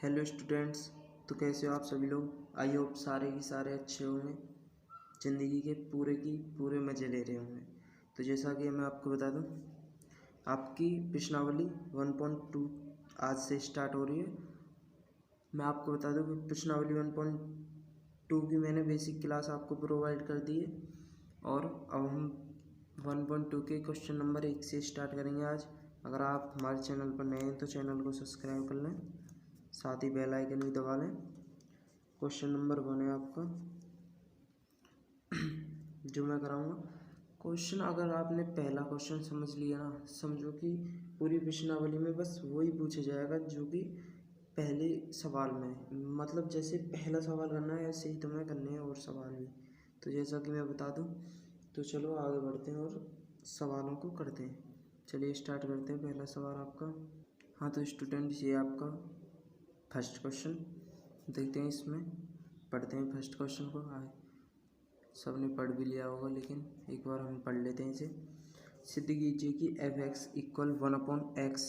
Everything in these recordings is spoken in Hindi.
Hello students. तो कैसे हो आप सभी लोग। आई होप सारे के सारे अच्छे होंगे, ज़िंदगी के पूरे मज़े ले रहे होंगे। तो जैसा कि मैं आपको बता दूं, आपकी प्रश्नावली 1.2 आज से स्टार्ट हो रही है। मैं आपको बता दूं कि प्रश्नावली 1.2 की मैंने बेसिक क्लास आपको प्रोवाइड कर दी है और अब हम 1.2 के क्वेश्चन नंबर 1 से स्टार्ट करेंगे आज। अगर आप हमारे चैनल पर नए हैं तो चैनल को सब्सक्राइब कर लें, साथ ही बेल आइकन भी दबा लें। क्वेश्चन नंबर 1 है आपका जो मैं कराऊंगा। क्वेश्चन अगर आपने पहला क्वेश्चन समझ लिया ना, समझो कि पूरी प्रश्नावली में बस वही पूछा जाएगा जो कि पहले सवाल में, मतलब जैसे पहला सवाल करना है ऐसे ही तुम्हें करने हैं और सवाल भी। तो जैसा कि मैं बता दूं, तो चलो आगे बढ़ते हैं और सवालों को करते हैं। चलिए स्टार्ट करते हैं। पहला सवाल आपका, हाँ तो स्टूडेंट्स ये आपका फर्स्ट क्वेश्चन देखते हैं। इसमें पढ़ते हैं फर्स्ट क्वेश्चन को। आए सबने पढ़ भी लिया होगा, लेकिन एक बार हम पढ़ लेते हैं इसे। सिद्ध कीजिए कि f(x) इक्वल 1/x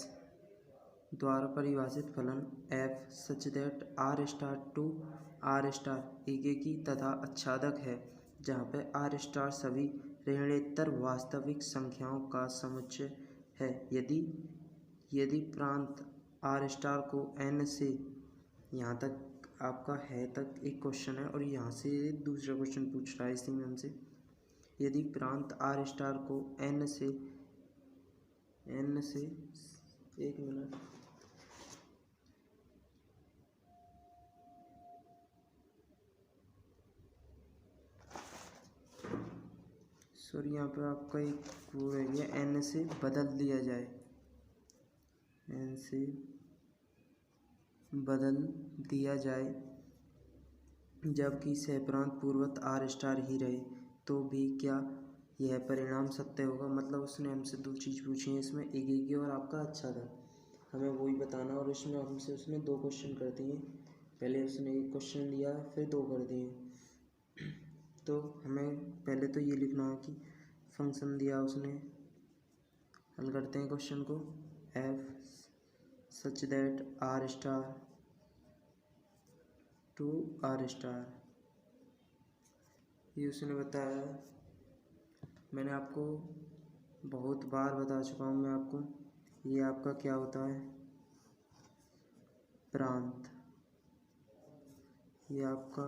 द्वारा परिभाषित फलन f such that r star to r star एकेकी तथा आच्छादक है, जहाँ पे r स्टार सभी ऋणोत्तर वास्तविक संख्याओं का समुच्चय है। यदि प्रांत r स्टार को n से, यहाँ तक आपका है तक एक क्वेश्चन है और यहाँ से दूसरा क्वेश्चन पूछ रहा है इसी में हमसे। यदि प्रांत r स्टार को n से एक मिनट, सॉरी यहाँ पे आपका एक वो रह गया, n से बदल दिया जाए, n से बदल दिया जाए जबकि सहप्रांत पूर्वत r स्टार ही रहे, तो भी क्या यह परिणाम सत्य होगा। मतलब उसने हमसे दो चीज़ पूछी है इसमें, एकेकी और आपका आच्छादक, हमें वही बताना। और इसमें हमसे उसने दो क्वेश्चन कर दिए, पहले उसने एक क्वेश्चन दिया फिर दो कर दिए। तो हमें पहले तो ये लिखना है कि फंक्शन दिया उसने। हल करते हैं क्वेश्चन को। f such that r star to r star, ये उसने बताया। मैंने आपको बहुत बार बता चुका हूँ मैं आपको, ये आपका क्या होता है, प्रांत, ये आपका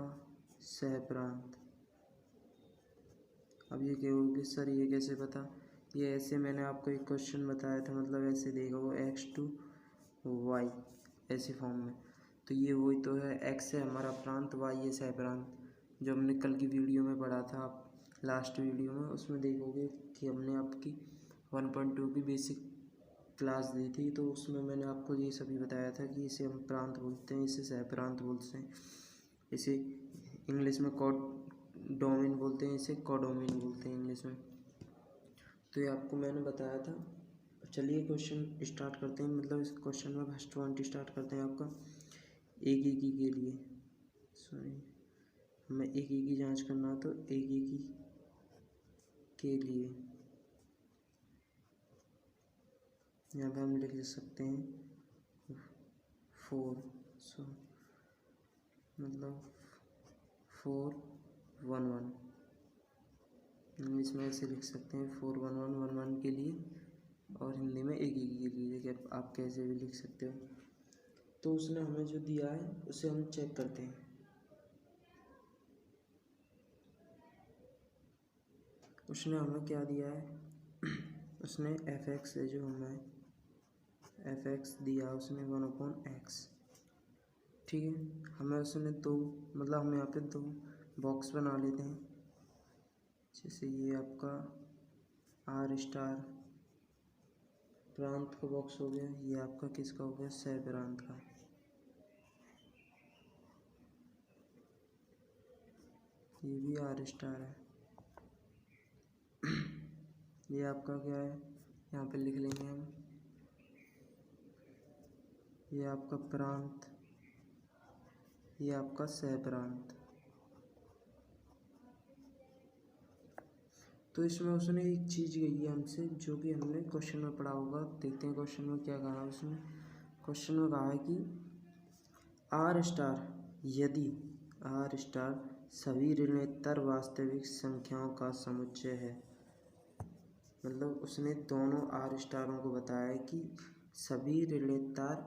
सहप्रांत। अब ये कहोगे सर ये कैसे पता, ये ऐसे मैंने आपको एक क्वेश्चन बताया था, मतलब ऐसे देगा वो x टू y ऐसे फॉर्म में। तो ये वही तो है, x है हमारा प्रांत, y है सहप्रांत, जो हमने कल की वीडियो में पढ़ा था। आप लास्ट वीडियो में उसमें देखोगे कि हमने आपकी 1.2 की बेसिक क्लास दी थी, तो उसमें मैंने आपको ये सभी बताया था कि इसे हम प्रांत बोलते हैं, इसे सहप्रांत बोलते हैं, इसे इंग्लिश में डोमेन बोलते हैं, इसे कोडोमेन बोलते हैं इंग्लिश में। तो ये आपको मैंने बताया था। चलिए क्वेश्चन स्टार्ट करते हैं, मतलब इस क्वेश्चन में फर्स्ट पॉइंट स्टार्ट करते हैं आपका एकेकी के लिए। सॉरी हमें एकेकी जांच करना, तो एकेकी के लिए यहाँ पे हम लिख सकते हैं 4, मतलब 4 1 1, इंग्लिश में ऐसे लिख सकते हैं 4 1 1 1 1 के लिए, और हिंदी में एकेकी के लिए, देखिए आप कैसे भी लिख सकते हो। तो उसने हमें जो दिया है उसे हम चेक करते हैं। उसने हमें क्या दिया है उसने f(x) है जो हमें f(x) दिया उसने 1/x, ठीक है। हमें उसने दो, मतलब हम यहाँ पे दो बॉक्स बना लेते हैं। जैसे ये आपका r स्टार प्रांत का बॉक्स हो गया, ये आपका किसका हो गया, सहप्रांत का। ये भी r स्टार है। ये आपका क्या है, यहाँ पे लिख लेंगे हम, ये आपका प्रांत, ये आपका सहप्रांत। तो इसमें उसने एक चीज़ कही है हमसे जो कि हमने क्वेश्चन में पढ़ा होगा। देखते हैं क्वेश्चन में क्या कहा है उसने। क्वेश्चन में कहा है कि आर स्टार यदि आर स्टार सभी ऋणोत्तर वास्तविक संख्याओं का समुच्चय है। मतलब उसने दोनों आर स्टारों को बताया कि सभी ऋणोत्तर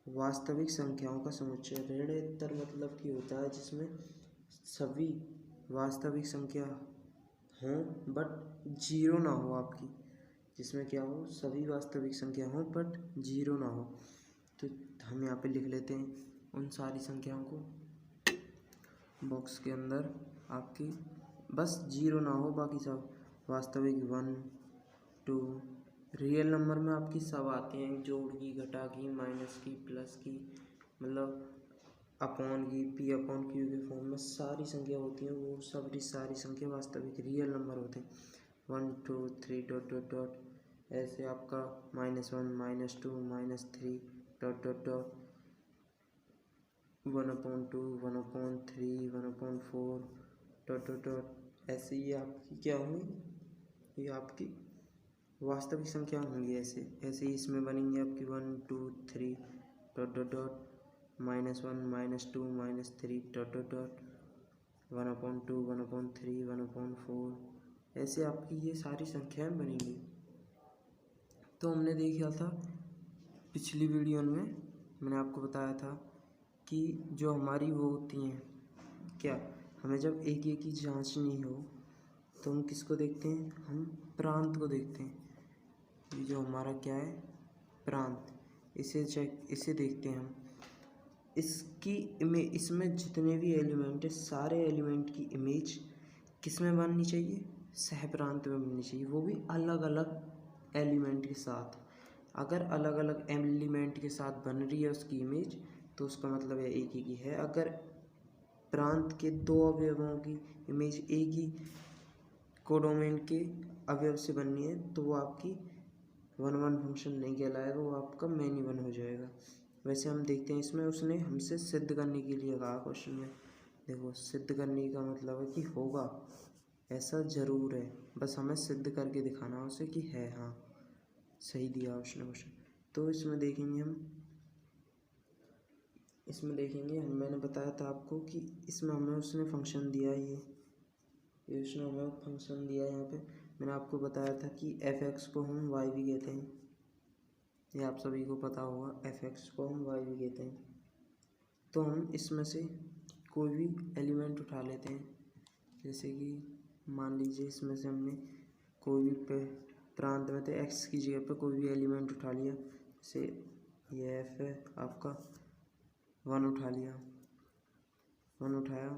वास्तविक संख्याओं का समुच्चय। ऋणोत्तर मतलब कि होता है जिसमें सभी वास्तविक संख्या हों बट जीरो ना हो आपकी, जिसमें क्या हो सभी वास्तविक संख्या हों बट जीरो ना हो। तो हम यहाँ पे लिख लेते हैं उन सारी संख्याओं को बॉक्स के अंदर आपकी, बस जीरो ना हो बाकी सब वास्तविक 1 2। रियल नंबर में आपकी सब आती हैं, जोड़ की, घटा की, माइनस की, प्लस की, मतलब अपॉन की, पी अपॉन क्यू के फॉर्म में सारी संख्या होती हैं, वो सब सारी संख्या वास्तविक रियल नंबर होते हैं। 1 2 3 डॉट डॉट डॉट ऐसे आपका -1 -2 -3 dot dot dot 1/2 1/3 1/4 dot dot dot ऐसे ही आपकी क्या होंगी, ये आपकी वास्तविक संख्या होंगी। ऐसे ऐसे ही इसमें बनेंगे आपकी 1 2 3 dot dot dot -1 -2 -3 dot dot dot 1/2 1/3 1/4 ऐसे आपकी ये सारी संख्याएं बनेंगी। तो हमने देखा था पिछली वीडियो में, मैंने आपको बताया था कि जो हमारी वो होती हैं क्या, हमें जब एक एक की जांचनी हो तो हम किसको देखते हैं, हम प्रांत को देखते हैं। ये जो हमारा क्या है प्रांत, इसे देखते हैं हम। इसकी इमेज, इसमें जितने भी एलिमेंट है सारे एलिमेंट की इमेज किस में बननी चाहिए, सहप्रांत में बननी चाहिए, वो भी अलग अलग एलिमेंट के साथ। अगर अलग अलग एलिमेंट के साथ बन रही है उसकी इमेज तो उसका मतलब है एक ही है। अगर प्रांत के दो अवयवों की इमेज एक ही कोडोमेन के अवयव से बननी है तो वो आपकी 1 1 फंक्शन नहीं कहलाएगा, वो आपका मैनी वन हो जाएगा। वैसे हम देखते हैं इसमें उसने हमसे सिद्ध करने के लिए कहा क्वेश्चन में। देखो सिद्ध करने का मतलब है कि होगा, ऐसा ज़रूर है, बस हमें सिद्ध करके दिखाना है उसे कि है, हाँ सही दिया उसने क्वेश्चन। तो इसमें देखेंगे हम मैंने बताया था आपको कि इसमें हमें उसने फंक्शन दिया है, ये उसने हमें फंक्शन दिया है। यहाँ पे मैंने आपको बताया था कि f(x) को हम y भी कहते हैं, ये आप सभी को पता होगा, f(x) को हम y भी कहते हैं। तो हम इसमें से कोई भी एलिमेंट उठा लेते हैं, जैसे कि मान लीजिए इसमें से हमने कोई भी प्रांत में थे x की जगह पे कोई भी एलिमेंट उठा लिया, जैसे ये f है आपका 1 उठा लिया, 1 उठाया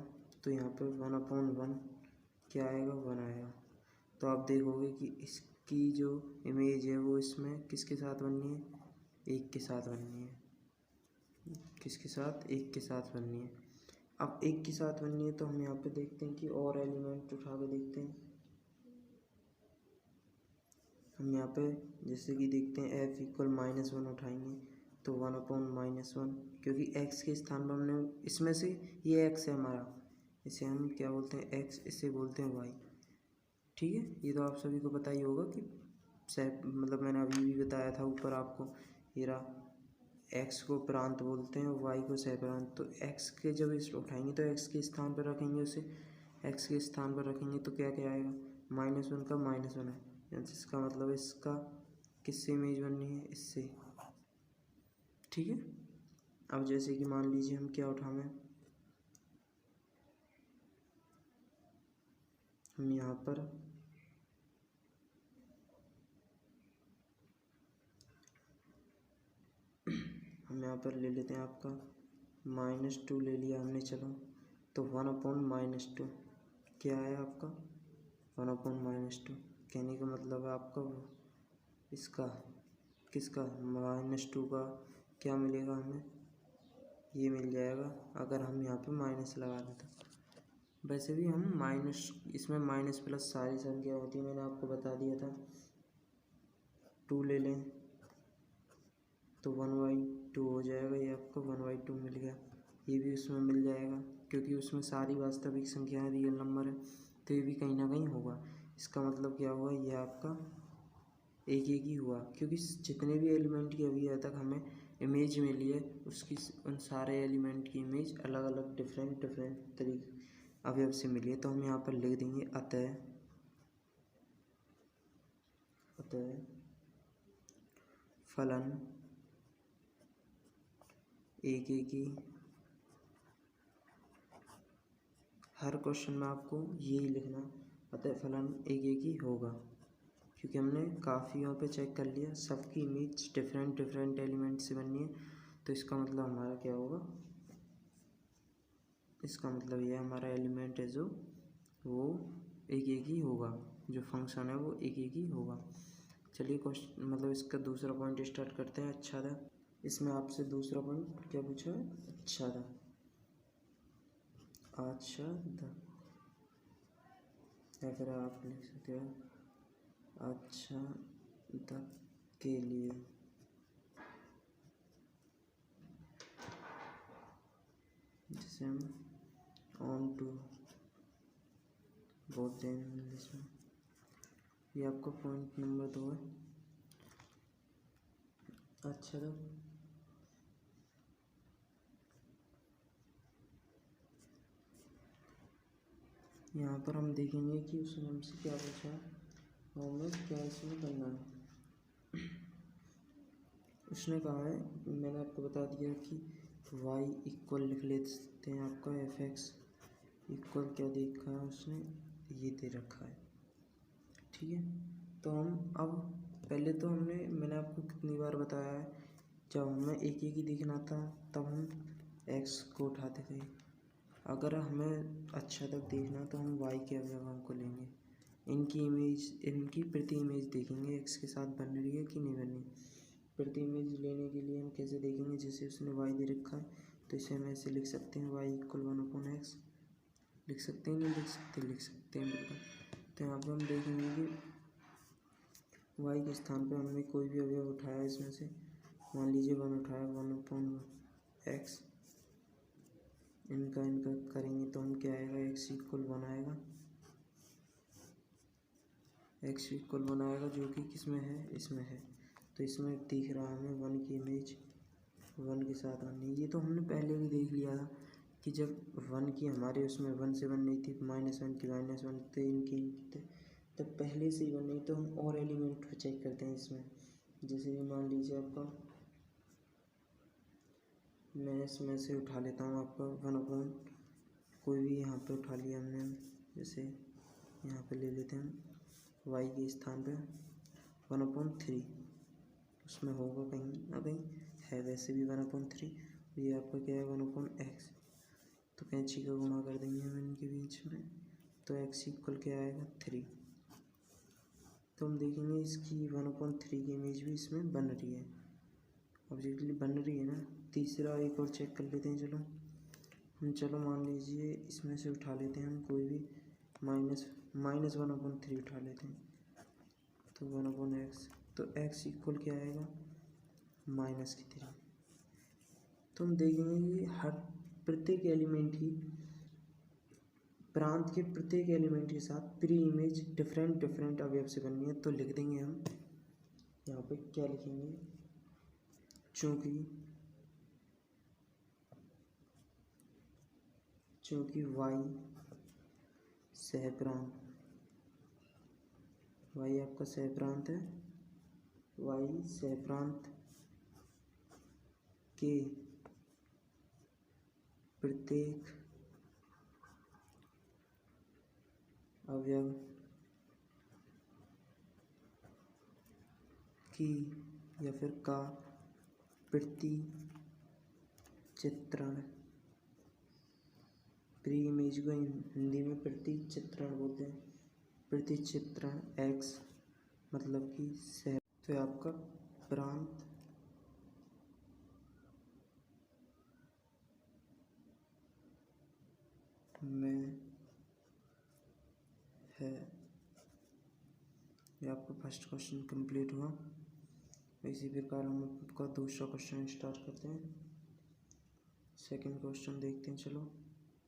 तो यहाँ पे 1/1 क्या आएगा, 1 आएगा। तो आप देखोगे कि इसकी जो इमेज है वो इसमें किसके साथ बननी है, एक के साथ बननी है। किसके साथ, एक के साथ बननी है। अब एक के साथ बननी है तो हम यहाँ पे देखते हैं कि और एलिमेंट उठा के देखते हैं। हम यहाँ पे जैसे कि देखते हैं f = -1 उठाएंगे तो 1/-1, क्योंकि x के स्थान पर हमने इसमें से ये x है हमारा, इसे हम क्या बोलते हैं x, इसे बोलते हैं y। ठीक है, ये तो आप सभी को पता ही होगा कि मतलब मैंने अभी भी बताया था ऊपर आपको, ये रहा x को प्रांत बोलते हैं और y को सहप्रांत। तो x के जब इस उठाएंगे तो x के स्थान पर रखेंगे, उसे x के स्थान पर रखेंगे तो क्या क्या आएगा, -1 का -1 है, जिसका मतलब इसका किससे इमेज बननी है, इससे। ठीक है, अब जैसे कि मान लीजिए हम क्या उठाएं, हम यहाँ पर ले लेते हैं आपका -2 ले लिया हमने, चलो तो 1/-2 क्या है आपका 1/-2। कहने का मतलब है आपका इसका किसका -2 का क्या मिलेगा हमें, ये मिल जाएगा अगर हम यहाँ पे माइनस लगा दें तो। वैसे भी हम माइनस, इसमें माइनस प्लस सारी संख्या होती है, मैंने आपको बता दिया था। 2 ले लें तो 1/2 हो जाएगा, ये आपको 1/2 मिल गया। ये भी उसमें मिल जाएगा क्योंकि उसमें सारी वास्तविक संख्याएं रियल नंबर है, तो ये भी कहीं ना कहीं होगा। इसका मतलब क्या हुआ, ये आपका एक एक ही हुआ, क्योंकि जितने भी एलिमेंट की अभी तक हमें इमेज मिली है उसकी उन सारे एलिमेंट की इमेज अलग अलग डिफरेंट तरीके अवयव से मिली है। तो हम यहाँ पर लिख देंगे अतः फलन एक ही। हर क्वेश्चन में आपको यही लिखना, अतः फलन एक ही होगा, क्योंकि हमने काफ़ियों पे चेक कर लिया सबकी इमेज डिफरेंट एलिमेंट से बनी है। तो इसका मतलब हमारा क्या होगा, इसका मतलब ये हमारा एलिमेंट है जो वो एक ही होगा, जो फंक्शन है वो एक ही होगा। चलिए क्वेश्चन मतलब इसका दूसरा पॉइंट स्टार्ट करते हैं। अच्छा था, इसमें आपसे दूसरा पॉइंट क्या पूछा है, अच्छा था। अच्छा था या फिर आप लिख सकते हो अच्छा था के लिए जिसे हम ऑन टू बोलते हैं इंग्लिश में। ये आपका पॉइंट नंबर 2 है। अच्छा था यहाँ पर हम देखेंगे कि उसने हमसे क्या पूछा और हमें क्या इसमें करना है। उसने कहा है, मैंने आपको बता दिया कि y इक्वल लिख लेते हैं आपका एफ एक्स इक्वल क्या देखा है उसने, ये दे रखा है, ठीक है। तो हम अब पहले तो मैंने आपको कितनी बार बताया है, जब हमें एक ही दिखना था तब हम x को उठाते थे। अगर हमें अच्छा तक देखना तो हम y के अवयवों को लेंगे, इनकी प्रति इमेज देखेंगे x के साथ बन रही है कि नहीं बनी। प्रति इमेज लेने के लिए हम कैसे देखेंगे, जैसे उसने y दे रखा है तो इसे हम ऐसे लिख सकते हैं y इक्वल 1/x। लिख सकते हैं, नहीं लिख सकते, लिख सकते हैं बिल्कुल। तो यहाँ पर हम देखेंगे कि y के स्थान पे हमने कोई भी अवयव उठाया इसमें से, मान लीजिए 1 उठाया, 1/x। इनका करेंगे तो हम क्या आएगा, x इक्वल 1 आएगा, x इक्वल 1 आएगा जो कि किसमें है, इसमें है। तो इसमें दिख रहा है हमें 1 की इमेज 1 के साथ आनी। ये तो हमने पहले भी देख लिया था कि जब 1 की हमारे उसमें 1 से 1 नहीं थी, -1 की -1 थे, इनकी थे, तब पहले से ही 1 नहीं। तो हम और एलिमेंट को चेक करते हैं इसमें, जैसे कि मान लीजिए आपका, मैं इसमें से उठा लेता हूँ आपका 1 कोई भी यहाँ पे उठा लिया हमने, जैसे यहाँ पे ले लेते हैं y के स्थान पे 1/3, उसमें होगा कहीं ना कहीं है वैसे भी 1/3। ये आपका क्या है 1/x। तो कैंची का गुणा कर देंगे हम इनके बीच में, तो x इक्वल क्या आएगा 3। तो हम देखेंगे इसकी 1/3 की इमेज भी इसमें बन रही है, ऑब्जेक्टली बन रही है ना। तीसरा एक और चेक कर लेते हैं, चलो मान लीजिए इसमें से उठा लेते हैं हम कोई भी -1/3 उठा लेते हैं, तो 1/x। तो x इक्वल क्या आएगा -3। तो हम देखेंगे कि हर प्रत्येक एलिमेंट की प्रांत के प्रत्येक एलिमेंट के साथ प्री इमेज डिफरेंट अवयव से बननी है। तो लिख देंगे हम यहाँ पे क्या लिखेंगे, चूँकि y सहप्रांत, y आपका सहप्रांत है, y सहप्रांत के प्रत्येक अवयव की या फिर का प्रतिचित्रण, प्री इमेज को हिंदी में प्रतिचित्रण बोलते हैं, प्रतिचित्रण x मतलब कि सह। तो आपका प्रांत में है। ये आपका फर्स्ट क्वेश्चन कंप्लीट हुआ। इसी प्रकार हम आपका दूसरा क्वेश्चन स्टार्ट करते हैं। सेकंड क्वेश्चन देखते हैं। चलो,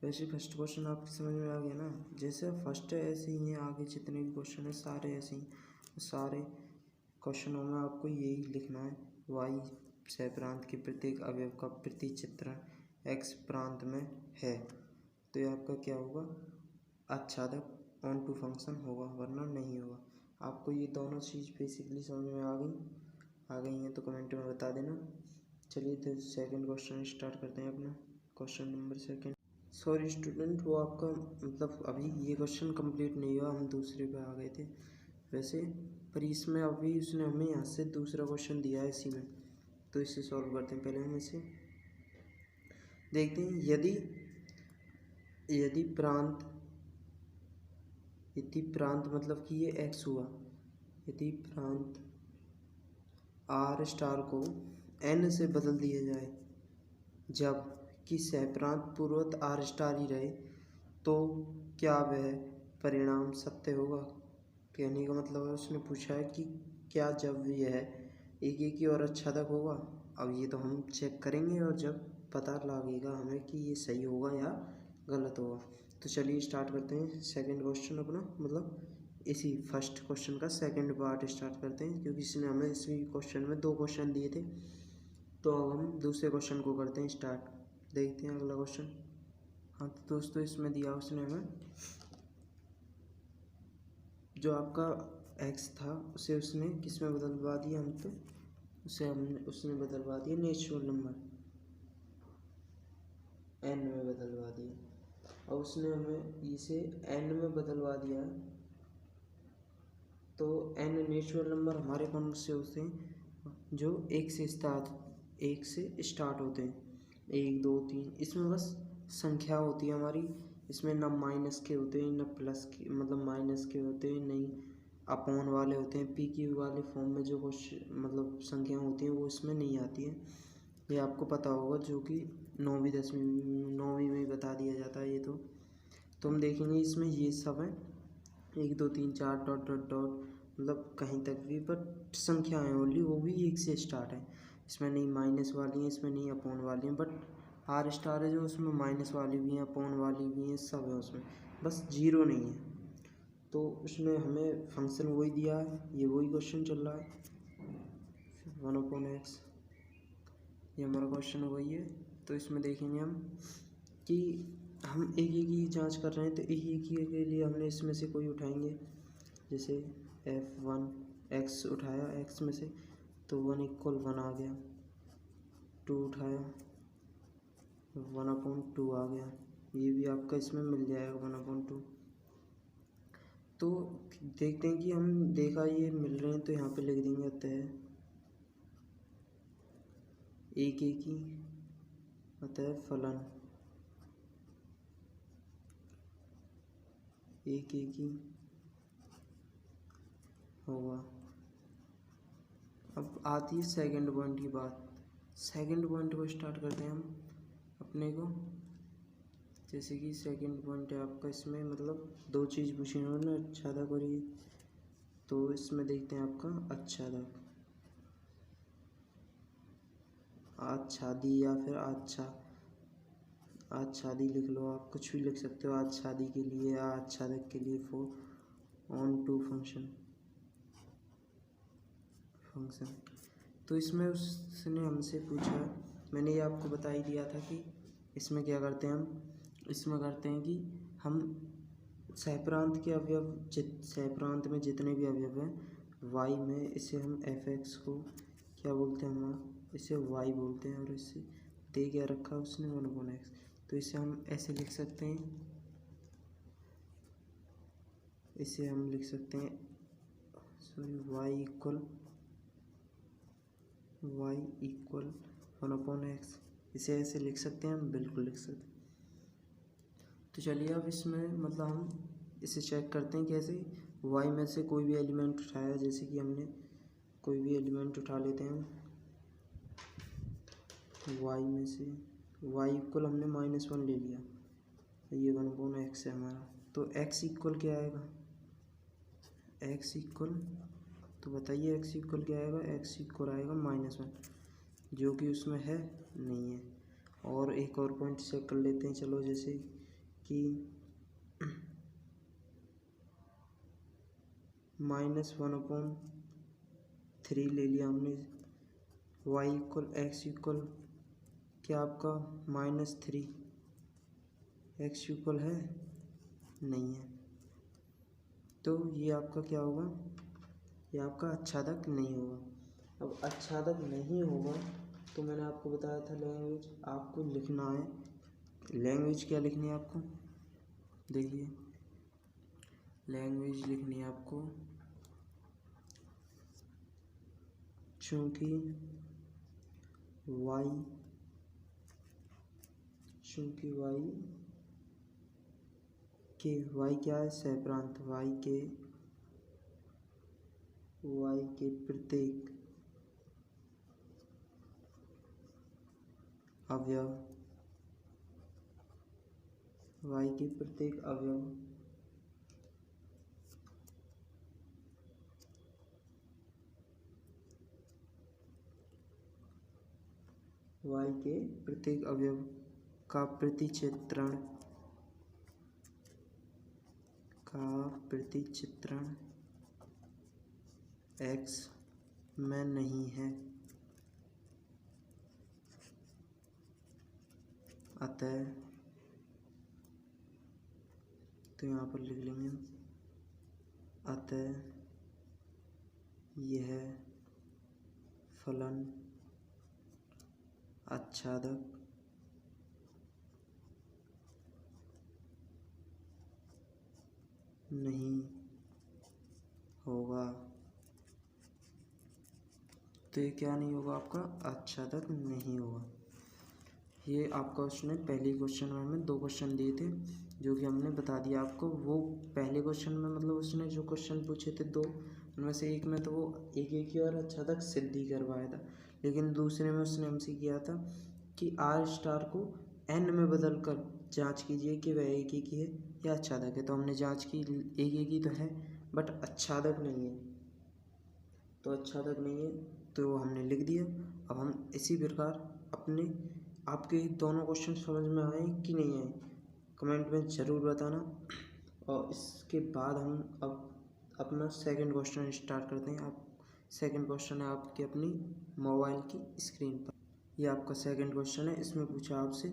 वैसे फर्स्ट क्वेश्चन आपकी समझ में आ गया ना, जैसे फर्स्ट है ऐसे ही हैं आगे जितने भी क्वेश्चन है सारे ऐसे ही। सारे क्वेश्चनों में आपको यही लिखना है, y सह प्रांत के प्रत्येक अवयव का प्रतिचित्रण x प्रांत में है तो ये आपका क्या होगा, आच्छादक ऑन टू फंक्शन होगा, वरना नहीं होगा। आपको ये दोनों चीज़ बेसिकली समझ में आ गई हैं तो कमेंट में बता देना। चलिए तो सेकंड क्वेश्चन स्टार्ट करते हैं अपना। Question number second. Sorry student, वो आपका मतलब अभी ये क्वेश्चन कंप्लीट नहीं हुआ, हम दूसरे पे आ गए थे वैसे, पर इसमें अभी उसने हमें यहाँ से दूसरा क्वेश्चन दिया है इसी में, तो इसे सॉल्व करते हैं। पहले हम इसे देखते हैं। यदि प्रांत मतलब कि ये x हुआ, यदि प्रांत r स्टार को n से बदल दिया जाए जब कि सह प्रांत पूर्वत r स्टार ही रहे तो क्या वह परिणाम सत्य होगा। कहने का मतलब है उसने पूछा है कि क्या जब यह एक एक ही और आच्छादक होगा। अब ये तो हम चेक करेंगे और जब पता लगेगा हमें कि ये सही होगा या गलत होगा। तो चलिए स्टार्ट करते हैं सेकंड क्वेश्चन अपना, मतलब इसी फर्स्ट क्वेश्चन का सेकंड पार्ट स्टार्ट करते हैं, क्योंकि इसने हमें इसी क्वेश्चन में 2 क्वेश्चन दिए थे। तो अब हम दूसरे क्वेश्चन को करते हैं स्टार्ट। देखते हैं अगला क्वेश्चन। हाँ तो दोस्तों, इसमें दिया उसने हमें जो आपका x था उसे उसने किस में बदलवा दिया, हम तो उसने बदलवा दिया नेचुरल नंबर n में बदलवा दिया। और उसने हमें इसे n में बदलवा दिया है तो n नेचुरल नंबर हमारे कौन से होते हैं, जो 1 से स्टार्ट होते हैं, 1 2 3। इसमें बस संख्या होती है हमारी, इसमें ना माइनस के होते हैं ना प्लस के, मतलब माइनस के होते हैं, नहीं अपॉन वाले होते हैं। पी क्यू वाले फॉर्म में जो मतलब संख्या होती हैं वो इसमें नहीं आती है। ये आपको पता होगा, जो कि 9वीं 10वीं में ही बता दिया जाता है ये तो हम देखेंगे इसमें ये सब है 1 2 3 4 डॉट डॉट डॉट, मतलब कहीं तक भी, बट संख्या है ओनली, वो भी 1 से स्टार्ट है। इसमें नहीं माइनस वाली हैं, इसमें नहीं अपॉन वाली हैं, बट आर स्टार है जो उसमें माइनस वाली भी हैं, अपॉन वाली भी हैं, सब है उसमें, बस जीरो नहीं है। तो उसने हमें फंक्शन वही दिया है, ये वही क्वेश्चन चल रहा है 1/x, ये हमारा क्वेश्चन वही है। तो इसमें देखेंगे हम कि हम एक एक ही जांच कर रहे हैं, तो एक एक ही के लिए हमने इसमें से कोई उठाएंगे। जैसे f1x उठाया x में से तो 1 = 1 आ गया, 2 उठाया 1/2 आ गया, ये भी आपका इसमें मिल जाएगा 1/2। तो देखते हैं कि हम देखा ये मिल रहे हैं तो यहाँ पे लिख देंगे अतः एक एक ही, अतः फलन एक एक ही होगा। अब आती है सेकंड पॉइंट की बात। सेकंड पॉइंट को स्टार्ट करते हैं हम अपने को। जैसे कि सेकंड पॉइंट है आपका, इसमें मतलब 2 चीज़ पूछी उन्होंने, आच्छादक और ये, तो इसमें देखते हैं आपका आच्छादक, आच्छादी या फिर आच्छादी लिख लो, आप कुछ भी लिख सकते हो, आच्छादी के लिए या आच्छादक के लिए, ऑन टू फंक्शन। तो इसमें उसने हमसे पूछा, मैंने ये आपको बता ही दिया था कि इसमें क्या करते हैं हम, इसमें करते हैं कि हम सहप्रांत के अवयव सहप्रांत में जितने भी अवयव हैं y में, इसे हम fx को क्या बोलते हैं, हम इसे y बोलते हैं, और इससे दे क्या रखा उसने 1/x, तो इसे हम ऐसे लिख सकते हैं, इसे हम लिख सकते हैं y = 1/x, इसे ऐसे लिख सकते हैं हम, बिल्कुल लिख सकते हैं। तो चलिए अब इसमें मतलब हम इसे चेक करते हैं कैसे। y में से कोई भी एलिमेंट उठाया, जैसे कि हमने कोई भी एलिमेंट उठा लेते हैं हम, y में से y = हमने -1 ले लिया, ये 1/x है हमारा, तो x = क्या आएगा, तो बताइए x = क्या आएगा, x = आएगा -1, जो कि उसमें है नहीं है। और एक और पॉइंट चेक कर लेते हैं, चलो, जैसे कि -1/3 ले लिया हमने वाई इक्वल एक्स इक्वल क्या आपका -3 एक्स इक्वल है, नहीं है। तो ये आपका क्या होगा, ये आपका आच्छादक नहीं होगा। अब आच्छादक नहीं होगा तो मैंने आपको बताया था लैंग्वेज आपको लिखना है। लैंग्वेज क्या लिखनी है आपको, देखिए लैंग्वेज लिखनी है आपको, चूँकि वाई वाई क्या है, सहप्रांत, वाई के प्रत्येक अवयव, वाई के प्रत्येक अवयव वाई के प्रत्येक अवयव का प्रतिचित्रण एक्स में नहीं है, अतः तो यहाँ पर लिख लेंगे, अतः यह फलन आच्छादक नहीं होगा। तो ये क्या नहीं होगा, आपका आच्छादक नहीं होगा। ये आपका उसने पहले क्वेश्चन में हमें 2 क्वेश्चन दिए थे जो कि हमने बता दिया आपको। वो पहले क्वेश्चन में मतलब उसने जो क्वेश्चन पूछे थे 2, उनमें से एक में तो वो एक ही और आच्छादक सिद्धि करवाया था, लेकिन दूसरे में उसने हमसे किया था कि आर स्टार को एन में बदल कर जाँच कीजिए कि वह एक ही है या आच्छादक है। तो हमने जाँच की, एक ही तो है बट आच्छादक नहीं है, तो आच्छादक नहीं है तो हमने लिख दिया। अब हम इसी प्रकार अपने आपके दोनों क्वेश्चन समझ में आए कि नहीं आए, कमेंट में ज़रूर बताना। और इसके बाद हम अब अपना सेकंड क्वेश्चन स्टार्ट करते हैं। आप सेकंड क्वेश्चन है आपकी अपनी मोबाइल की स्क्रीन पर, ये आपका सेकंड क्वेश्चन है। इसमें पूछा आपसे,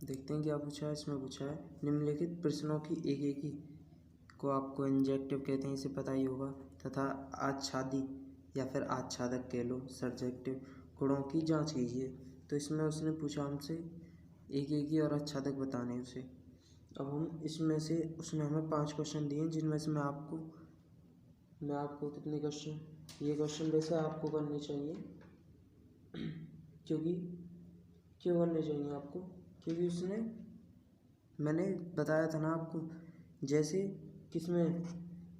देखते हैं क्या पूछा है। इसमें पूछा है निम्नलिखित प्रश्नों की एक को आपको इंजेक्टिव कहते हैं, इसे पता ही होगा, तथा आच्छादी या फिर आच्छादक कह लो सब्जेक्टिव गुणों की जांच कीजिए। तो इसमें उसने पूछा हमसे एक और आच्छादक बताने उसे। अब हम इसमें से उसने हमें 5 क्वेश्चन दिए जिनमें से मैं आपको कितने क्वेश्चन, ये क्वेश्चन वैसे आपको करने चाहिए क्यों करने चाहिए आपको, क्योंकि उसने मैंने बताया था ना आपको, जैसे किसमें,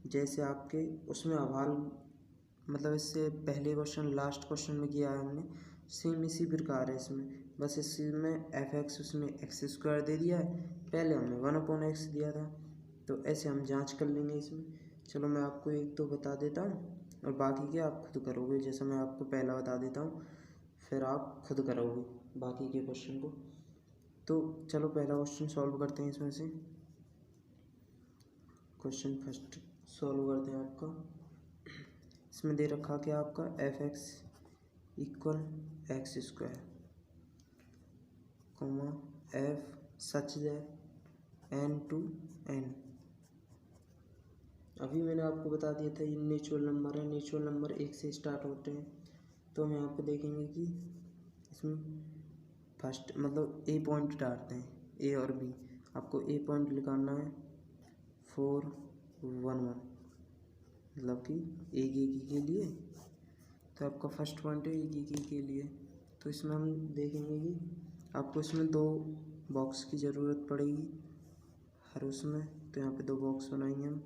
जैसे आपके उसमें आभार मतलब इससे पहले क्वेश्चन लास्ट क्वेश्चन में किया है हमने, सेम इसी प्रकार है इसमें, बस इसमें एफ एक्स उसमें एक्स स्क्वायर दे दिया है, पहले हमने 1/x दिया था। तो ऐसे हम जांच कर लेंगे इसमें। चलो मैं आपको 1-2 बता देता हूँ और बाकी के आप खुद करोगे। जैसे मैं आपको पहला बता देता हूँ फिर आप खुद करोगे बाकी के क्वेश्चन को। तो चलो पहला क्वेश्चन सॉल्व करते हैं। इसमें से क्वेश्चन फर्स्ट सॉल्व करते हैं आपका। इसमें दे रखा क्या आपका F x equal x square comma F such that n to n। अभी मैंने आपको बता दिया था ये नेचुरल नंबर है, नेचुरल नंबर 1 से स्टार्ट होते हैं। तो हम यहाँ पे देखेंगे कि इसमें फर्स्ट मतलब ए पॉइंट डालते हैं, ए और बी। आपको ए पॉइंट निकालना है 4 1 1, मतलब कि एक के लिए। तो आपका फर्स्ट पॉइंट है एक के लिए। तो इसमें हम देखेंगे कि आपको इसमें 2 बॉक्स की ज़रूरत पड़ेगी हर उसमें। तो यहाँ पे 2 बॉक्स बनाएंगे हम।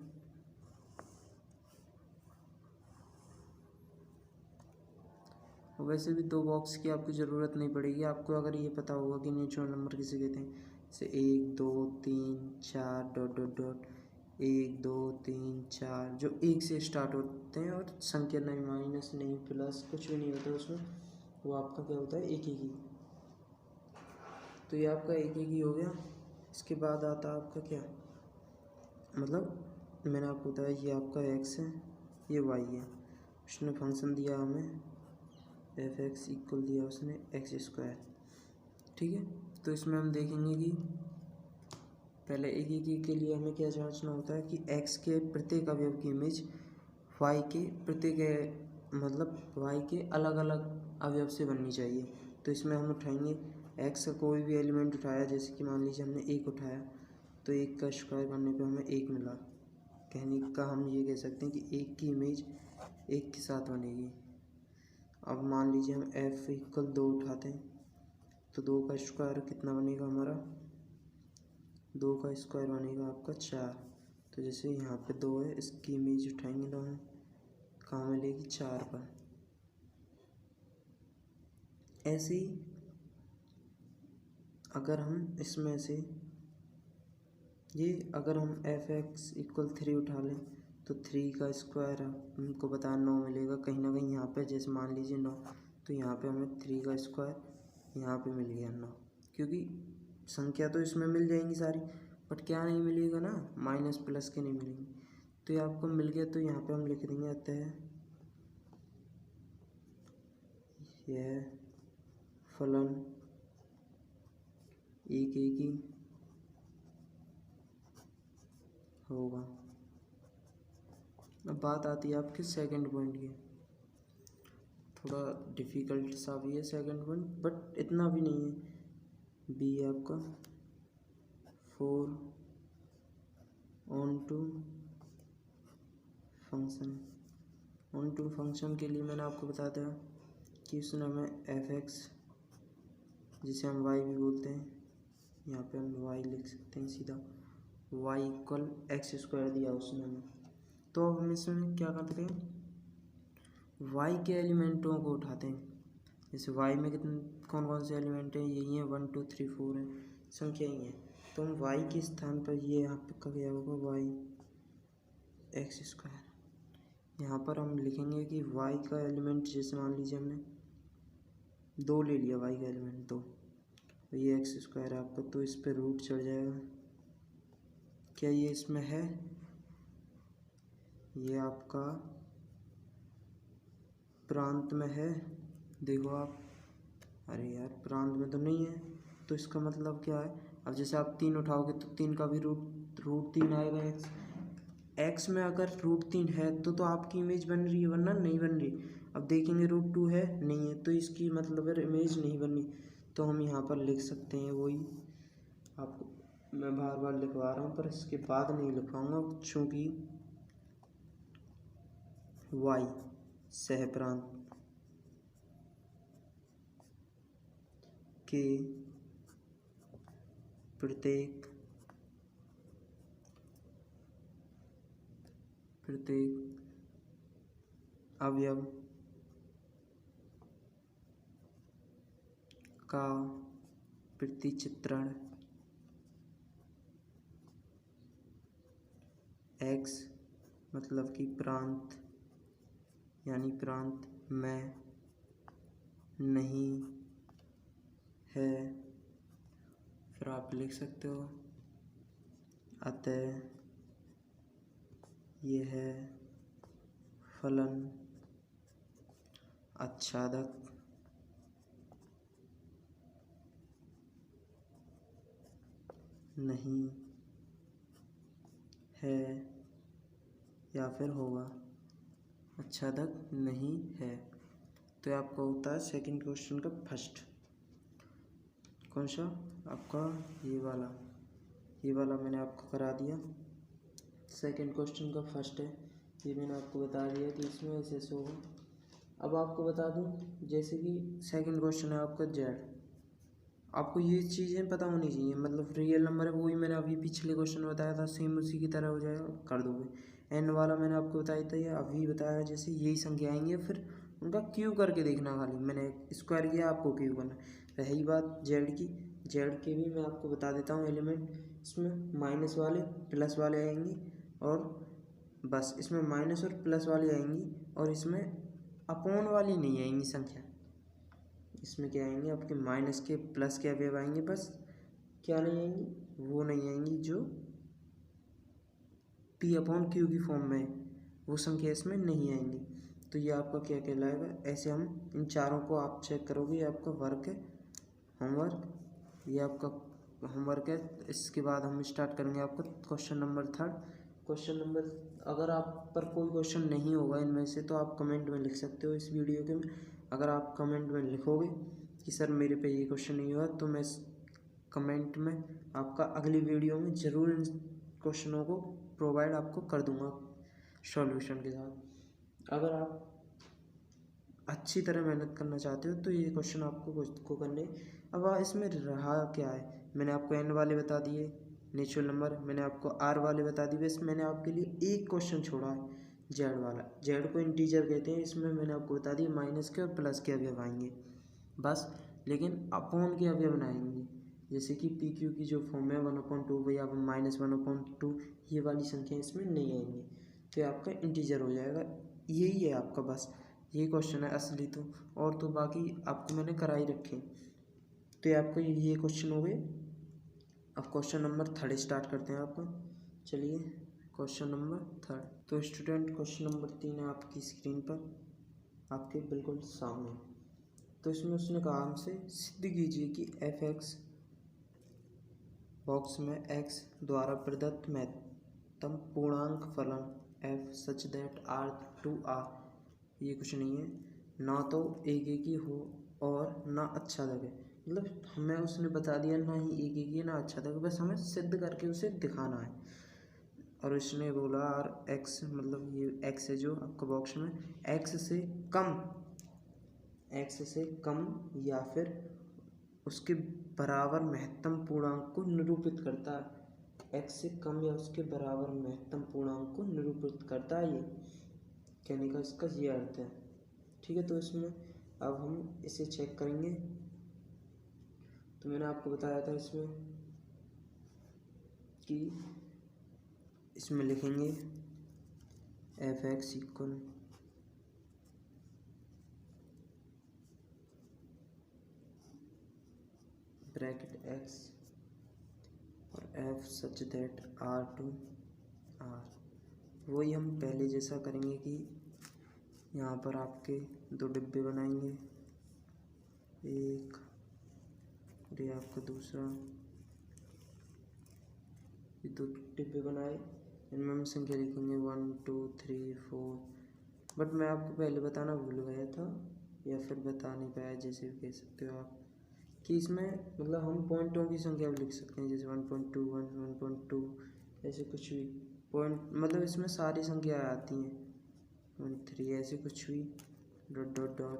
और वैसे भी 2 बॉक्स की आपको ज़रूरत नहीं पड़ेगी, आपको अगर ये पता होगा कि नेचुरल नंबर किसे कहते हैं। जैसे 1 2 3 4 डॉट डॉट डॉट 1 2 3 4 जो 1 से स्टार्ट होते हैं और संख्या नहीं, माइनस नहीं, प्लस कुछ भी नहीं होता उसमें, वो आपका क्या होता है एक ही। तो ये आपका एक ही हो गया। इसके बाद आता है आपका क्या, मतलब मैंने आपको बताया ये आपका x है, ये y है। उसने फंक्शन दिया हमें एफ एक्स इक्वल दिया उसने एक्स स्क्वायर। ठीक है, तो इसमें हम देखेंगे कि पहले एक के लिए हमें क्या जांचना होता है कि एक्स के प्रत्येक अवयव की इमेज वाई के प्रत्येक मतलब वाई के अलग अलग अवयव से बननी चाहिए। तो इसमें हम उठाएंगे एक्स का कोई भी एलिमेंट उठाया, जैसे कि मान लीजिए हमने एक उठाया, तो एक का स्क्वायर करने पे हमें एक मिला। कहने का हम ये कह सकते हैं कि एक की इमेज एक के साथ बनेगी। अब मान लीजिए हम एफ इक्वल 2 उठाते हैं, तो 2 का स्क्वायर कितना बनेगा हमारा, 2 का स्क्वायर बनेगा आपका 4। तो जैसे यहाँ पे 2 है, इसकी इमेज उठाएंगे तो हमें कहाँ मिलेगी, 4 पर। ऐसे ही अगर हम इसमें से ये अगर हम एफ एक्स इक्वल 3 उठा लें, तो 3 का स्क्वायर हमको बताया 9 मिलेगा। कहीं ना कहीं यहाँ पे जैसे मान लीजिए 9, तो यहाँ पे हमें 3 का स्क्वायर यहाँ पे मिल गया 9, क्योंकि संख्या तो इसमें मिल जाएंगी सारी, बट क्या नहीं मिलेगा ना, माइनस प्लस के नहीं मिलेंगी। तो ये आपको मिल गया, तो यहाँ पे हम लिख देंगे अतः यह फलन एक ही होगा। अब बात आती है आपके सेकंड पॉइंट की। थोड़ा डिफ़िकल्ट सा भी है सेकंड पॉइंट, बट इतना भी नहीं है। बी है आपका 4 onto function. Onto function के लिए मैंने आपको बता दिया कि उसने हमें एफ एक्स, जिसे हम वाई भी बोलते हैं, यहाँ पे हम वाई लिख सकते हैं सीधा, वाई इक्वल एक्स स्क्वायर दिया उसने हमें। तो अब हम इसमें क्या करते हैं, वाई के एलिमेंटों को उठाते हैं। जैसे वाई में कितने कौन कौन से एलिमेंट हैं, यही हैं 1 2 3 4 हैं, संख्या ही है। तो हम वाई के स्थान पर ये यहाँ पे का क्या होगा, वाई एक्स स्क्वायर। यहाँ पर हम लिखेंगे कि वाई का एलिमेंट, जैसे मान लीजिए हमने 2 ले लिया, वाई का एलिमेंट 2, तो ये एक्स स्क्वायर है आपका, तो इस पर रूट चढ़ जाएगा। क्या ये इसमें है, ये आपका प्रांत में है, देखो आप, अरे यार प्रांत में तो नहीं है, तो इसका मतलब क्या है। अब जैसे आप 3 उठाओगे तो 3 का भी रूट 3 आएगा। एक्स में अगर रूट 3 है तो आपकी इमेज बन रही है, वरना नहीं बन रही। अब देखेंगे रूट 2 है, नहीं है, तो इसकी मतलब इमेज नहीं बन रही। तो हम यहाँ पर लिख सकते हैं, वही आपको मैं बार बार लिखवा रहा हूँ, पर इसके बाद नहीं लिखवाऊंगा, चूँकि वाई सहप्रांत के प्रत्येक अवयव का प्रतिचित्रण एक्स मतलब कि प्रांत यानी प्रांत में नहीं है। फिर आप लिख सकते हो अतः यह फलन आच्छादक नहीं है या फिर होगा, आच्छादक नहीं है। तो आपका होता है सेकंड क्वेश्चन का फर्स्ट। कौन सा आपका, ये वाला मैंने आपको करा दिया। सेकंड क्वेश्चन का फर्स्ट है, ये मैंने आपको बता दिया कि इसमें ऐसे होगा। अब आपको बता दूं, जैसे कि सेकंड क्वेश्चन है आपका जेड, आपको ये चीज़ें पता होनी चाहिए, मतलब रियल नंबर है, वही मैंने अभी पिछले क्वेश्चन में बताया था, सेम उसी की तरह हो जाएगा, कर दोगे। एन वाला मैंने आपको बताया था, ये अभी बताया, जैसे यही संख्या आएंगे, फिर उनका क्यूब करके देखना, खाली मैंने स्क्वायर किया, आपको क्यूब करना। रही बात जेड की, जेड के भी मैं आपको बता देता हूँ एलिमेंट, इसमें माइनस वाले प्लस वाले आएंगे, और बस इसमें माइनस और प्लस वाली आएंगी, और इसमें अपॉन वाली नहीं आएंगी संख्या। इसमें क्या आएंगे आपके माइनस के प्लस के अवयव आएंगे, बस क्या नहीं आएंगी, वो नहीं आएंगी जो पी अपॉन क्यू की फॉर्म में, वो संख्या इसमें नहीं आएंगी। तो ये आपका क्या कहलाएगा। ऐसे हम इन चारों को आप चेक करोगे, ये आपका वर्क है, होमवर्क, ये आपका होमवर्क है। इसके बाद हम स्टार्ट करेंगे आपका क्वेश्चन नंबर 3। क्वेश्चन नंबर, अगर आप पर कोई क्वेश्चन नहीं होगा इनमें से तो आप कमेंट में लिख सकते हो इस वीडियो के में। अगर आप कमेंट में लिखोगे कि सर मेरे पे ये क्वेश्चन नहीं हुआ, तो मैं कमेंट में आपका अगली वीडियो में ज़रूर इन क्वेश्चनों को प्रोवाइड आपको कर दूंगा सॉल्यूशन के साथ। अगर आप अच्छी तरह मेहनत करना चाहते हो तो ये क्वेश्चन आपको खुद को करने। अब इसमें रहा क्या है, मैंने आपको एन वाले बता दिए नेचुरल नंबर, मैंने आपको आर वाले बता दिए। बस मैंने आपके लिए एक क्वेश्चन छोड़ा है जेड वाला। जेड को इंटीजर कहते हैं, इसमें मैंने आपको बता दिया माइनस के और प्लस के अवयव आएंगे बस, लेकिन अपॉन के अवयव बनाएंगे। जैसे कि पी क्यू की जो फॉर्म है 1/2 या -1/2, ये वाली संख्या इसमें नहीं आएंगी, तो ये आपका इंटीजर हो जाएगा। यही है आपका, बस ये क्वेश्चन है असली तो, और तो बाकी आपको मैंने करा ही रखे। तो ये आपको ये क्वेश्चन हो गए। अब क्वेश्चन नंबर 3 स्टार्ट करते हैं आपका। चलिए क्वेश्चन नंबर 3। तो स्टूडेंट क्वेश्चन नंबर 3 है आपकी स्क्रीन पर आपके बिल्कुल सामने। तो इसमें उसने कहा हमसे सिद्ध कीजिए कि f(x) बॉक्स में x द्वारा प्रदत्त महत्तम पूर्णांक फलन f such that r to r। ये कुछ नहीं है, ना तो एक ही हो और ना अच्छा लगे। मतलब हमें उसने बता दिया ना ही एक ही ना अच्छा लगे, बस हमें सिद्ध करके उसे दिखाना है। और उसने बोला आर एक्स, मतलब ये एक्स है जो आपका बॉक्स में एक्स से कम या फिर उसके बराबर महत्तम पूर्णांक को निरूपित करता है। एक्स से कम या उसके बराबर महत्तम पूर्णांक को निरूपित करता है, ये कहने का इसका ये अर्थ है। ठीक है, तो इसमें अब हम इसे चेक करेंगे। तो मैंने आपको बताया था इसमें कि इसमें लिखेंगे f(x) इक्वल ब्रैकेट x और f such that r to r। वही हम पहले जैसा करेंगे कि यहाँ पर आपके 2 डिब्बे बनाएंगे, एक और ये आपका दूसरा। ये 2 डिब्बे बनाए, इनमें हम संख्या लिखेंगे 1 2 3 4। बट मैं आपको पहले बताना भूल गया था या फिर बता नहीं पाया, जैसे भी कह सकते हो आप, कि इसमें मतलब हम पॉइंटों की संख्या भी लिख सकते हैं, जैसे 1.2 1.2 ऐसे कुछ भी पॉइंट, मतलब इसमें सारी संख्या आती हैं 1 3 ऐसे कुछ भी डॉट डॉट डॉट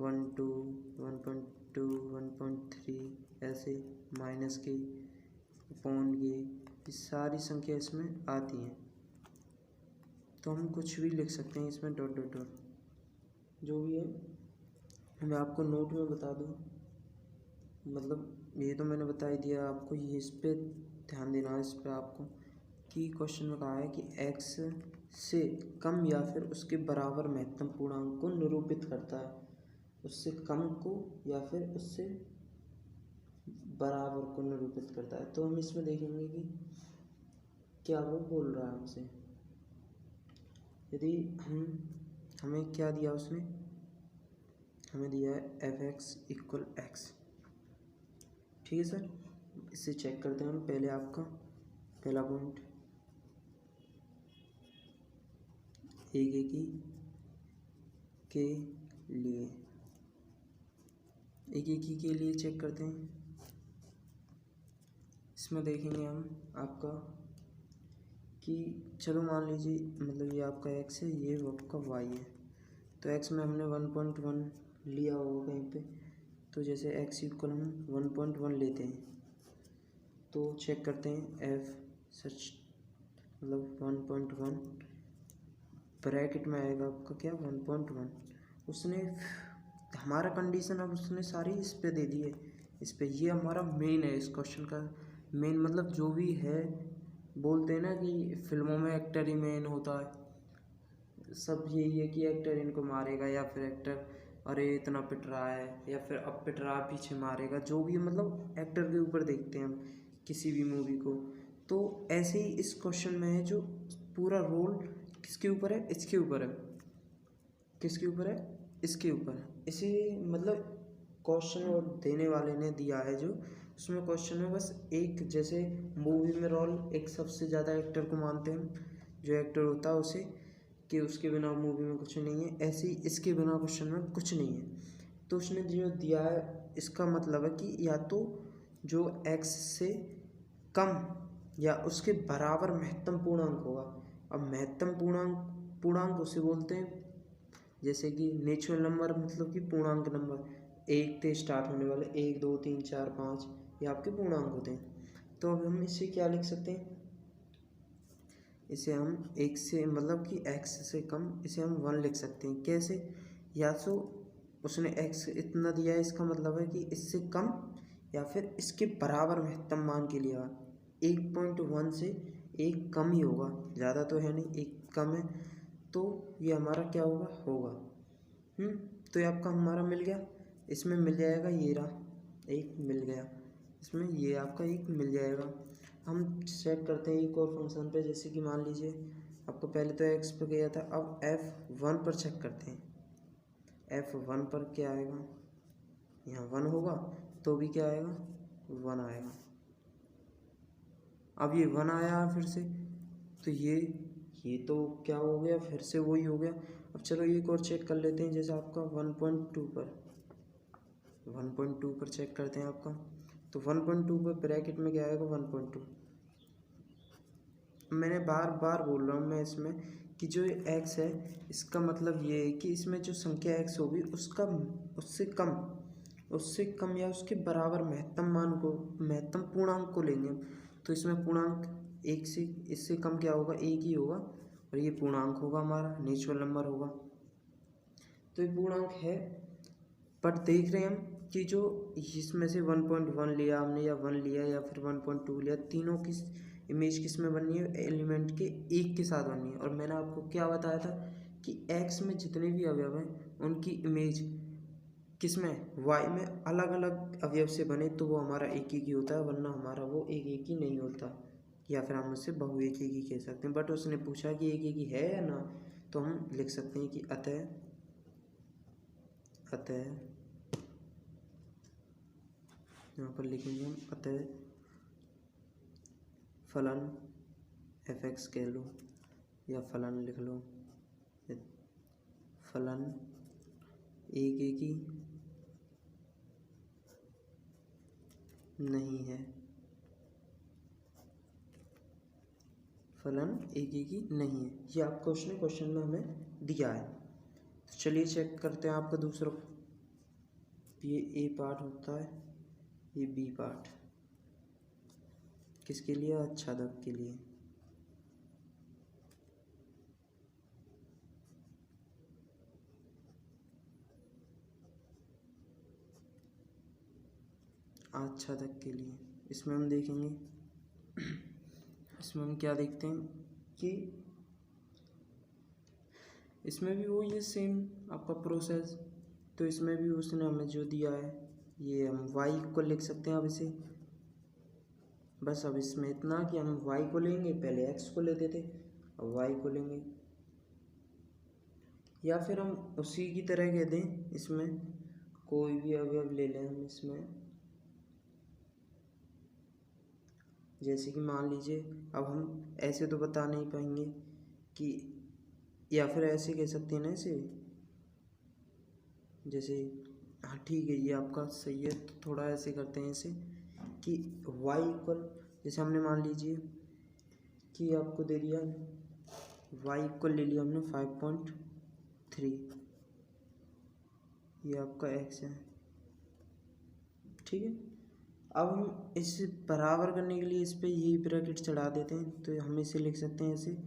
1 2 1.2 1.3 ऐसे माइनस के अपॉन के, ये सारी संख्या इसमें आती हैं। तो हम कुछ भी लिख सकते हैं इसमें डॉट डॉट डॉट जो भी है। मैं आपको नोट में बता दूं, मतलब ये तो मैंने बता ही दिया आपको, ये इस पर ध्यान देना है इस पर आपको, कि क्वेश्चन में कहा है कि x से कम या फिर उसके बराबर महत्तम पूर्णांक को निरूपित करता है। उससे कम को या फिर उससे बराबर को निरूपित करता है। तो हम इसमें देखेंगे कि क्या वो बोल रहा है हमसे। यदि हमें क्या दिया उसने, हमें दिया है f(x) इक्वल x। ठीक है सर, इसे चेक करते हैं हम। पहले आपका पहला पॉइंट एक ही के लिए चेक करते हैं। इसमें देखेंगे हम आपका कि चलो मान लीजिए, मतलब ये आपका x है, ये आपका y है। तो x में हमने 1.1 लिया होगा कहीं पे, तो जैसे x इक्वल हम 1.1 लेते हैं, तो चेक करते हैं f सच मतलब 1.1 ब्रैकेट में आएगा आपका क्या 1.1। उसने हमारा कंडीशन अब उसने सारी इस पे दे दी है, इस पे। ये हमारा मेन है इस क्वेश्चन का मेन, मतलब जो भी है, बोलते हैं ना कि फिल्मों में एक्टर ही मेन होता है, सब यही है कि एक्टर इनको मारेगा या फिर एक्टर अरे इतना पिट रहा है या फिर अब पिट रहा पीछे मारेगा, जो भी मतलब एक्टर के ऊपर देखते हैं हम किसी भी मूवी को। तो ऐसे ही इस क्वेश्चन में है, जो पूरा रोल किसके ऊपर है, इसके ऊपर है। किसके ऊपर है, इसके ऊपर। इसी मतलब क्वेश्चन और देने वाले ने दिया है जो, उसमें क्वेश्चन में बस एक, जैसे मूवी में रोल एक सबसे ज़्यादा एक्टर को मानते हैं, जो एक्टर होता है उसे, कि उसके बिना मूवी में कुछ नहीं है, ऐसे ही इसके बिना क्वेश्चन में कुछ नहीं है। तो उसने जो दिया है इसका मतलब है कि या तो जो x से कम या उसके बराबर महत्तम पूर्णांक होगा। अब महत्तम पूर्णांक उसे बोलते हैं, जैसे कि नेचुरल नंबर मतलब कि पूर्णांक नंबर, एक से स्टार्ट होने वाले 1 2 3 4 5 ये आपके पूर्णांक होते हैं। तो अब हम इसे क्या लिख सकते हैं, इसे हम एक से मतलब कि x से कम, इसे हम 1 लिख सकते हैं। कैसे, या तो उसने x इतना दिया है, इसका मतलब है कि इससे कम या फिर इसके बराबर महत्तम मान के लिए 1.1 से एक कम ही होगा, ज़्यादा तो है नहीं, एक कम है, तो ये हमारा क्या होगा, होगा। तो ये आपका हमारा मिल गया, इसमें मिल जाएगा, ये रहा एक मिल गया, इसमें ये आपका एक मिल जाएगा। हम चेक करते हैं एक और फंक्शन पे, जैसे कि मान लीजिए आपको पहले तो x पे गया था, अब f1 पर चेक करते हैं। f1 पर क्या आएगा, यहाँ 1 होगा तो भी क्या आएगा, 1 आएगा। अब ये 1 आया फिर से, तो ये तो क्या हो गया, फिर से वही हो गया। अब चलो एक और चेक कर लेते हैं, जैसे आपका 1.2 पर चेक करते हैं आपका, तो 1.2 पर ब्रैकेट में क्या आएगा, 1.2। मैंने बार बार बोल रहा हूँ मैं इसमें कि जो x है इसका मतलब ये है कि इसमें जो संख्या x होगी उसका उससे कम या उसके बराबर महत्तम पूर्णांक को लेंगे। तो इसमें पूर्णांक एक से, इससे कम क्या होगा, एक ही होगा, और ये पूर्णांक होगा हमारा, नेचुरल नंबर होगा। तो ये पूर्णांक है, बट देख रहे हैं हम कि जो इसमें से 1.1 लिया हमने, या 1 लिया, या फिर 1.2 लिया, तीनों की इमेज किस में बननी है, एलिमेंट के एक के साथ बननी है। और मैंने आपको क्या बताया था कि x में जितने भी अवयव हैं उनकी इमेज किस में, y में अलग अलग अवयव से बने तो वो हमारा एक ही होता है, वरना हमारा वो एक ही नहीं होता, या फिर हम उससे बहु एक ही कह सकते हैं। बट उसने पूछा कि एक ही है या ना, तो हम लिख सकते हैं कि अतः यहाँ पर लिखेंगे हम, अतः फलन f(x) कह लो या फलन लिख लो, फलन एक ही नहीं है, फलन एक ही नहीं है, ये आपको उसने क्वेश्चन में हमें दिया है। तो चलिए चेक करते हैं आपका दूसरा, ये ए पार्ट होता है, ये बी पार्ट किसके लिए, आच्छादक के लिए। आच्छादक के लिए इसमें हम देखेंगे, इसमें हम क्या देखते हैं कि इसमें भी वो ये सेम आपका प्रोसेस, तो इसमें भी उसने हमें जो दिया है ये हम y को लिख सकते हैं। अब इसे बस, अब इसमें इतना कि हम y को लेंगे, पहले x को लेते थे, अब y को लेंगे, या फिर हम उसी की तरह कह दें, इसमें कोई भी अवयव ले लें हम इसमें, जैसे कि मान लीजिए, अब हम ऐसे तो बता नहीं पाएंगे कि, या फिर ऐसे कह सकते हैं ना इसे, जैसे हाँ ठीक है ये आपका सही है, तो थोड़ा ऐसे करते हैं इसे कि y इक्वल, जैसे हमने मान लीजिए कि आपको दे दिया y इक्वल ले लिया हमने 5.3, ये आपका x है, ठीक है। अब हम इसे बराबर करने के लिए इस पर यही ब्रैकेट चढ़ा देते हैं, तो हम इसे लिख सकते हैं ऐसे,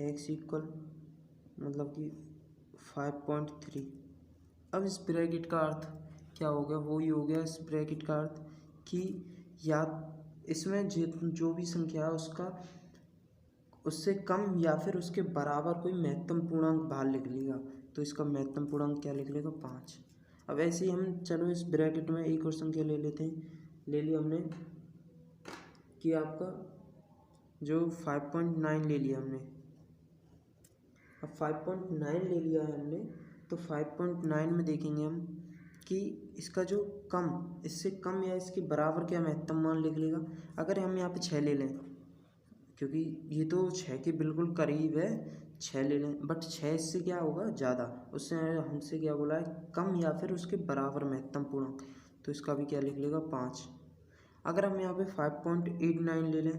x इक्वल मतलब कि 5.3। अब इस ब्रैकेट का अर्थ क्या हो गया, वो ही हो गया इस ब्रैकेट का अर्थ कि या इसमें जो भी संख्या है उसका उससे कम या फिर उसके बराबर कोई महत्तम पूर्णांक बाहर लिख लेगा, तो इसका महत्तम पूर्णांक क्या लिख लेगा, 5। अब ऐसे ही हम चलो इस ब्रैकेट में एक और संख्या ले लेते हैं, ले लिया हमने कि आपका जो 5.9 ले लिया हमने। अब 5.9 ले लिया है हमने, तो 5.9 में देखेंगे हम कि इसका जो कम, इससे कम या इसके बराबर क्या महत्तम मान लिख लेगा। अगर हम यहाँ पे 6 ले लें, क्योंकि ये तो 6 के बिल्कुल करीब है, 6 ले लें, बट 6 इससे क्या होगा ज़्यादा, उससे हमसे क्या बोला है, कम या फिर उसके बराबर महत्तम पूर्णांक, तो इसका भी क्या लिख लेगा 5। अगर हम यहाँ पे 5.89 ले लें,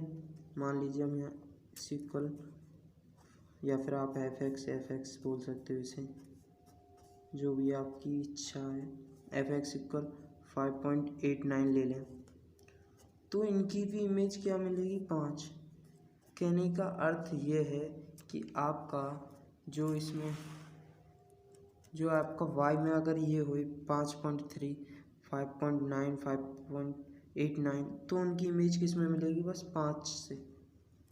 मान लीजिए हम यहाँ इक्वल, या फिर आप एफ एक्स बोल सकते हो इसे, जो भी आपकी इच्छा है, एफ एक्स इक्वल 5.89 ले लें, तो इनकी भी इमेज क्या मिलेगी 5। कहने का अर्थ ये है कि आपका जो इसमें जो आपका y में अगर ये हुई 5.3, 5.9, 5.89, तो उनकी इमेज किस में मिलेगी, बस 5 से,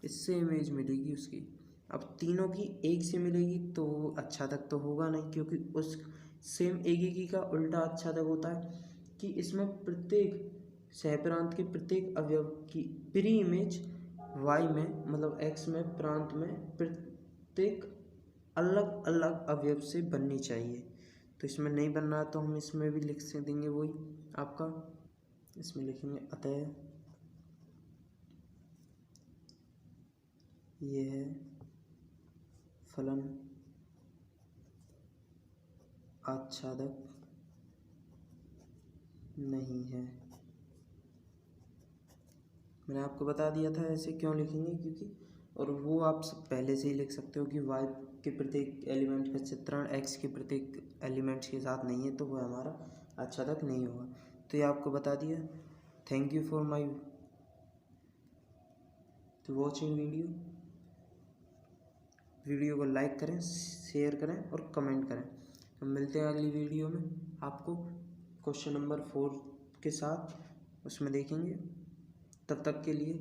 इससे इमेज मिलेगी उसकी। अब तीनों की एक से मिलेगी तो अच्छा तक तो होगा नहीं, क्योंकि उस सेम एक का उल्टा अच्छा तक होता है कि इसमें प्रत्येक सहप्रांत के प्रत्येक अवयव की प्री इमेज y में, मतलब x में प्रांत में प्रत्येक अलग अलग अवयव से बननी चाहिए। तो इसमें नहीं बन रहा तो हम इसमें भी लिख से देंगे वही आपका, इसमें लिखेंगे अतः ये है फलन आच्छादक नहीं है। मैंने आपको बता दिया था ऐसे क्यों लिखेंगे, क्योंकि और वो आप सब पहले से ही लिख सकते हो कि y के प्रत्येक एलिमेंट का चित्रण x के प्रत्येक एलिमेंट्स के साथ नहीं है, तो वह हमारा आच्छादक नहीं होगा। तो ये आपको बता दिया। Thank you for my watching video को लाइक करें, शेयर करें और कमेंट करें। हम मिलते हैं अगली वीडियो में आपको क्वेश्चन नंबर 4 के साथ, उसमें देखेंगे। तब तक के लिए